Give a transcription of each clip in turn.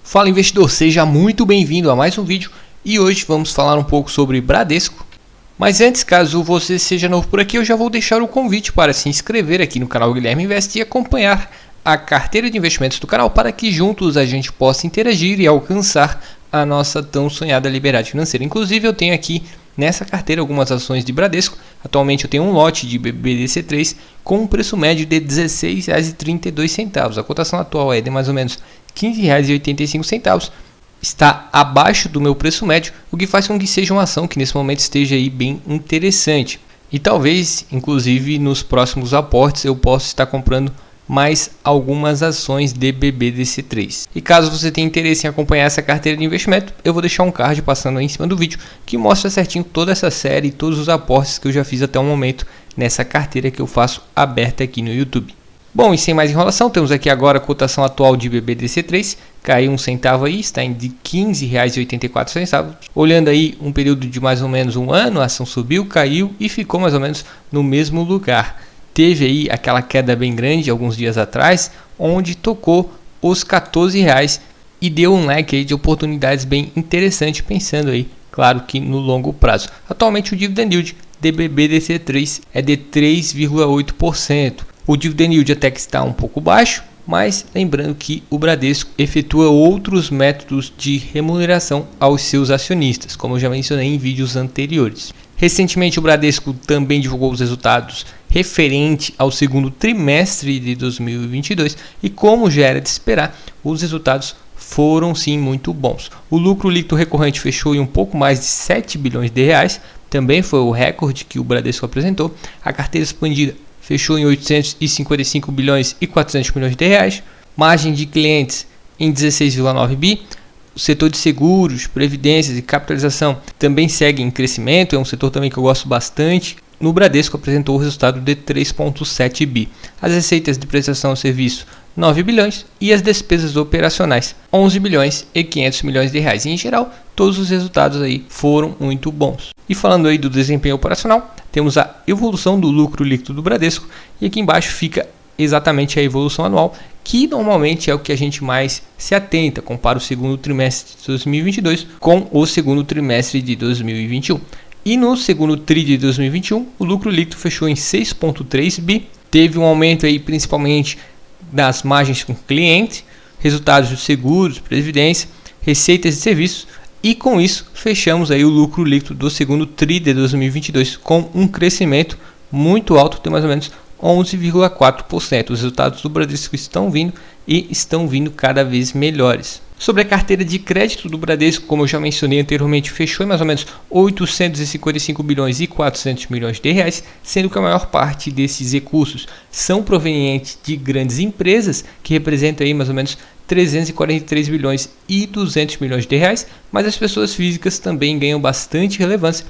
Fala investidor, seja muito bem-vindo a mais um vídeo e hoje vamos falar um pouco sobre Bradesco. Mas antes, caso você seja novo por aqui, eu já vou deixar o convite para se inscrever aqui no canal Guilherme Invest e acompanhar a carteira de investimentos do canal para que juntos a gente possa interagir e alcançar a nossa tão sonhada liberdade financeira. Inclusive eu tenho aqui nessa carteira algumas ações de Bradesco. Atualmente eu tenho um lote de BBDC3 com um preço médio de R$ 16,32. A cotação atual é de mais ou menos R$ 15,85. Está abaixo do meu preço médio, o que faz com que seja uma ação que nesse momento esteja aí bem interessante. E talvez, inclusive, nos próximos aportes eu possa estar comprando mais algumas ações de BBDC3. E caso você tenha interesse em acompanhar essa carteira de investimento, eu vou deixar um card passando aí em cima do vídeo que mostra certinho toda essa série e todos os aportes que eu já fiz até o momento nessa carteira que eu faço aberta aqui no YouTube. Bom, e sem mais enrolação, temos aqui agora a cotação atual de BBDC3, caiu 1 centavo aí, está em de R$ 15,84. Olhando aí um período de mais ou menos um ano, a ação subiu, caiu e ficou mais ou menos no mesmo lugar. Teve aí aquela queda bem grande alguns dias atrás, onde tocou os R$14 e deu um leque aí de oportunidades bem interessante, pensando aí, claro que no longo prazo. Atualmente o dividend yield de BBDC3 é de 3,8%. O dividend yield até que está um pouco baixo, mas lembrando que o Bradesco efetua outros métodos de remuneração aos seus acionistas, como eu já mencionei em vídeos anteriores. Recentemente o Bradesco também divulgou os resultados referente ao segundo trimestre de 2022 e, como já era de esperar, os resultados foram sim muito bons. O lucro líquido recorrente fechou em um pouco mais de 7 bilhões de reais, também foi o recorde que o Bradesco apresentou. A carteira expandida fechou em 855 bilhões e 400 milhões de reais, margem de clientes em 16,9 bi. O setor de seguros, previdências e capitalização também segue em crescimento, é um setor também que eu gosto bastante. No Bradesco apresentou o resultado de 3,7 bi. As receitas de prestação de serviço 9 bilhões e as despesas operacionais 11 bilhões e 500 milhões de reais. E, em geral, todos os resultados aí foram muito bons. E falando aí do desempenho operacional, temos a evolução do lucro líquido do Bradesco e aqui embaixo fica exatamente a evolução anual, que normalmente é o que a gente mais se atenta, compara o segundo trimestre de 2022 com o segundo trimestre de 2021. E no segundo tri de 2021, o lucro líquido fechou em 6,3 bi, teve um aumento aí principalmente das margens com cliente, resultados dos seguros, previdência, receitas de serviços, e com isso fechamos aí o lucro líquido do segundo tri de 2022 com um crescimento muito alto de mais ou menos 11,4%. Os resultados do Bradesco estão vindo e estão vindo cada vez melhores. Sobre a carteira de crédito do Bradesco, como eu já mencionei anteriormente, fechou em mais ou menos 855 bilhões e 400 milhões de reais, sendo que a maior parte desses recursos são provenientes de grandes empresas, que representam aí mais ou menos 343 bilhões e 200 milhões de reais, mas as pessoas físicas também ganham bastante relevância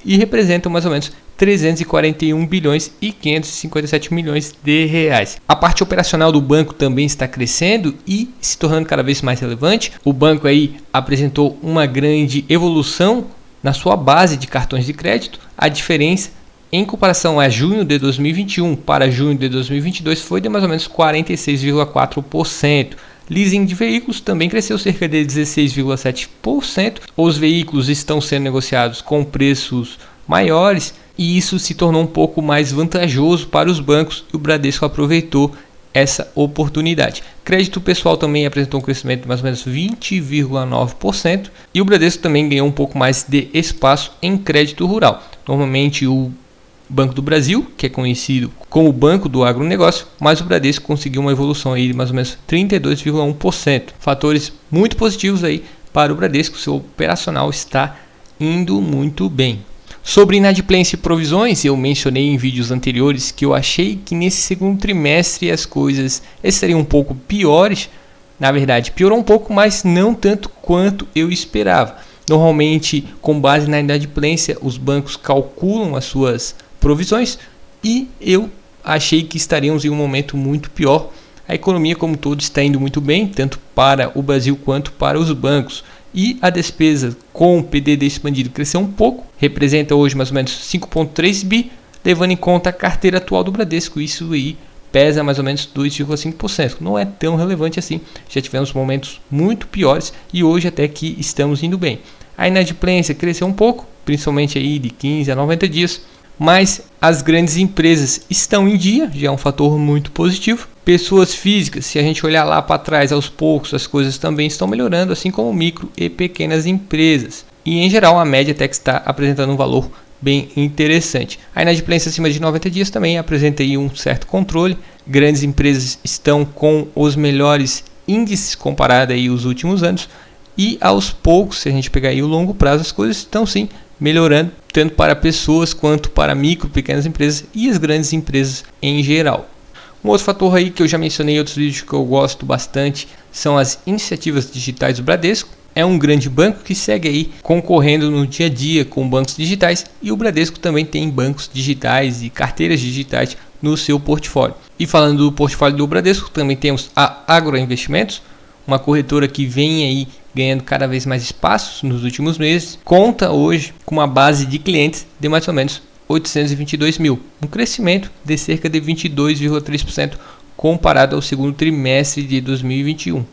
e representam mais ou menos 341 bilhões e 557 milhões de reais. A parte operacional do banco também está crescendo e se tornando cada vez mais relevante. O banco aí apresentou uma grande evolução na sua base de cartões de crédito. A diferença em comparação a junho de 2021 para junho de 2022 foi de mais ou menos 46,4%. Leasing de veículos também cresceu cerca de 16,7%. Os veículos estão sendo negociados com preços maiores e isso se tornou um pouco mais vantajoso para os bancos e o Bradesco aproveitou essa oportunidade. Crédito pessoal também apresentou um crescimento de mais ou menos 20,9% e o Bradesco também ganhou um pouco mais de espaço em crédito rural. Normalmente o Banco do Brasil, que é conhecido como o Banco do Agronegócio, mas o Bradesco conseguiu uma evolução aí de mais ou menos 32,1%. Fatores muito positivos aí para o Bradesco, seu operacional está indo muito bem. Sobre inadimplência e provisões, eu mencionei em vídeos anteriores que eu achei que nesse segundo trimestre as coisas estariam um pouco piores. Na verdade, piorou um pouco, mas não tanto quanto eu esperava. Normalmente, com base na inadimplência, os bancos calculam as suas provisões e eu achei que estaríamos em um momento muito pior. A economia como um todo está indo muito bem, tanto para o Brasil quanto para os bancos. E a despesa com o PDD expandido cresceu um pouco, representa hoje mais ou menos 5,3 bi, levando em conta a carteira atual do Bradesco. Isso aí pesa mais ou menos 2,5%. Não é tão relevante assim, já tivemos momentos muito piores e hoje até que estamos indo bem. A inadimplência cresceu um pouco, principalmente aí de 15 a 90 dias, mas as grandes empresas estão em dia, já é um fator muito positivo. Pessoas físicas, se a gente olhar lá para trás, aos poucos as coisas também estão melhorando, assim como micro e pequenas empresas. E em geral a média até que está apresentando um valor bem interessante. A inadimplência acima de 90 dias também apresenta aí um certo controle. Grandes empresas estão com os melhores índices comparado aí os últimos anos. E aos poucos, se a gente pegar aí o longo prazo, as coisas estão sim melhorando, tanto para pessoas quanto para micro, pequenas empresas e as grandes empresas em geral. Um outro fator aí que eu já mencionei em outros vídeos que eu gosto bastante são as iniciativas digitais do Bradesco. É um grande banco que segue aí concorrendo no dia a dia com bancos digitais e o Bradesco também tem bancos digitais e carteiras digitais no seu portfólio. E falando do portfólio do Bradesco, também temos a Agroinvestimentos, uma corretora que vem aí ganhando cada vez mais espaços nos últimos meses, conta hoje com uma base de clientes de mais ou menos 822 mil, um crescimento de cerca de 22,3% comparado ao segundo trimestre de 2021.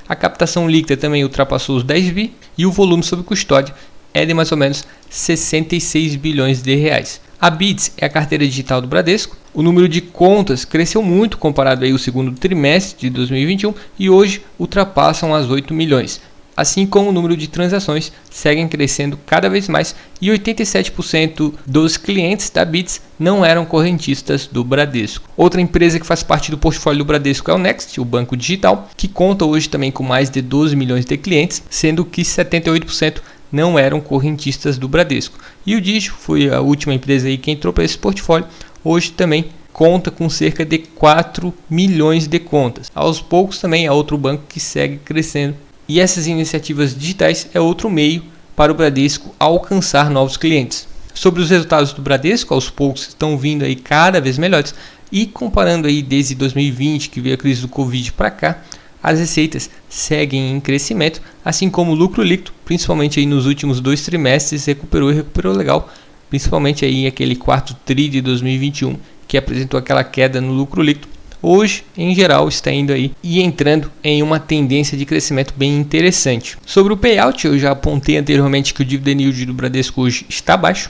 A captação líquida também ultrapassou os 10 bi e o volume sob custódia é de mais ou menos 66 bilhões de reais. A BIDS é a carteira digital do Bradesco. O número de contas cresceu muito comparado aí ao segundo trimestre de 2021 e hoje ultrapassam as 8 milhões. Assim como o número de transações seguem crescendo cada vez mais e 87% dos clientes da BIDS não eram correntistas do Bradesco. Outra empresa que faz parte do portfólio do Bradesco é o Next, o banco digital, que conta hoje também com mais de 12 milhões de clientes, sendo que 78% não eram correntistas do Bradesco. E o Digio foi a última empresa aí que entrou para esse portfólio, hoje também conta com cerca de 4 milhões de contas. Aos poucos também é outro banco que segue crescendo. E essas iniciativas digitais é outro meio para o Bradesco alcançar novos clientes. Sobre os resultados do Bradesco, aos poucos estão vindo aí cada vez melhores. E comparando aí desde 2020, que veio a crise do Covid para cá, as receitas seguem em crescimento, assim como o lucro líquido, principalmente aí nos últimos 2 trimestres, recuperou legal, principalmente aí aquele quarto tri de 2021, que apresentou aquela queda no lucro líquido. Hoje, em geral, está indo aí e entrando em uma tendência de crescimento bem interessante. Sobre o payout, eu já apontei anteriormente que o dividend yield do Bradesco hoje está baixo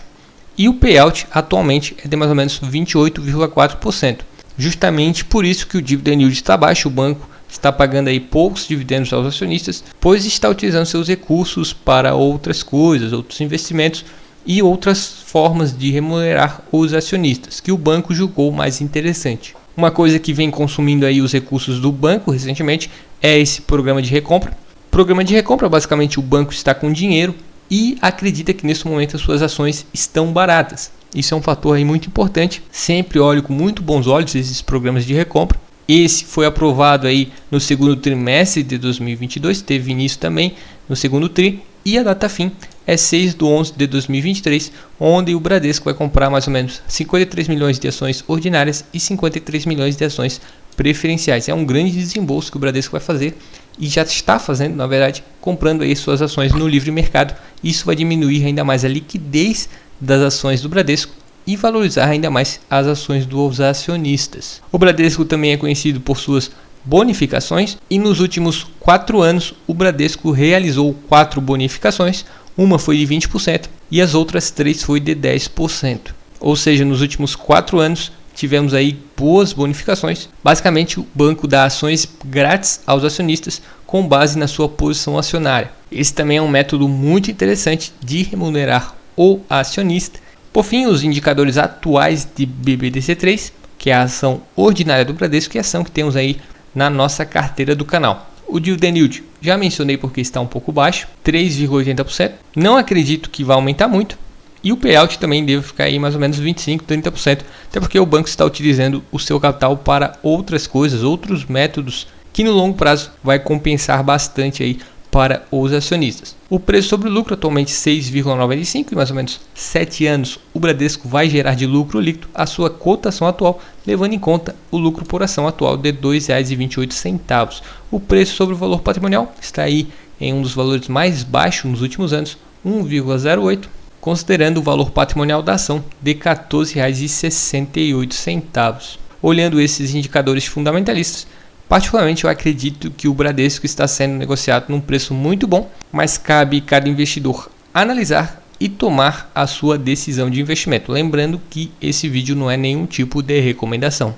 e o payout atualmente é de mais ou menos 28,4%. Justamente por isso que o dividend yield está baixo, o banco está pagando aí poucos dividendos aos acionistas, pois está utilizando seus recursos para outras coisas, outros investimentos e outras formas de remunerar os acionistas, que o banco julgou mais interessante. Uma coisa que vem consumindo aí os recursos do banco recentemente é esse programa de recompra. Programa de recompra, basicamente o banco está com dinheiro e acredita que nesse momento as suas ações estão baratas. Isso é um fator aí muito importante. Sempre olho com muito bons olhos esses programas de recompra. Esse foi aprovado aí no segundo trimestre de 2022, teve início também no segundo tri e a data fim é 6/11 de 2023, onde o Bradesco vai comprar mais ou menos 53 milhões de ações ordinárias e 53 milhões de ações preferenciais. É um grande desembolso que o Bradesco vai fazer e já está fazendo, na verdade, comprando aí suas ações no livre mercado. Isso vai diminuir ainda mais a liquidez das ações do Bradesco e valorizar ainda mais as ações dos acionistas. O Bradesco também é conhecido por suas bonificações e nos últimos 4 anos o Bradesco realizou 4 bonificações, uma foi de 20% e as outras 3 foi de 10%. Ou seja, nos últimos 4 anos tivemos aí boas bonificações. Basicamente o banco dá ações grátis aos acionistas com base na sua posição acionária. Esse também é um método muito interessante de remunerar o acionista. Por fim, os indicadores atuais de BBDC3, que é a ação ordinária do Bradesco e a ação que temos aí na nossa carteira do canal. O dividend yield já mencionei porque está um pouco baixo, 3,80%. Não acredito que vai aumentar muito. E o payout também deve ficar aí mais ou menos 25%, 30%. Até porque o banco está utilizando o seu capital para outras coisas, outros métodos que no longo prazo vai compensar bastante aí para os acionistas. O preço sobre o lucro atualmente 6,95 e mais ou menos 7 anos o Bradesco vai gerar de lucro líquido a sua cotação atual, levando em conta o lucro por ação atual de R$ 2,28. O preço sobre o valor patrimonial está aí em um dos valores mais baixos nos últimos anos, 1,08, considerando o valor patrimonial da ação de R$ 14,68. olhando esses indicadores fundamentalistas, particularmente eu acredito que o Bradesco está sendo negociado num preço muito bom, mas cabe cada investidor analisar e tomar a sua decisão de investimento. Lembrando que esse vídeo não é nenhum tipo de recomendação.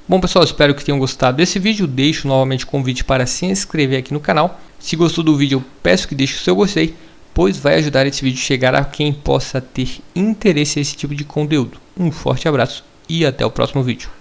Bom pessoal, espero que tenham gostado desse vídeo. Deixo novamente o convite para se inscrever aqui no canal. Se gostou do vídeo, eu peço que deixe o seu gostei, pois vai ajudar esse vídeo a chegar a quem possa ter interesse nesse tipo de conteúdo. Um forte abraço e até o próximo vídeo.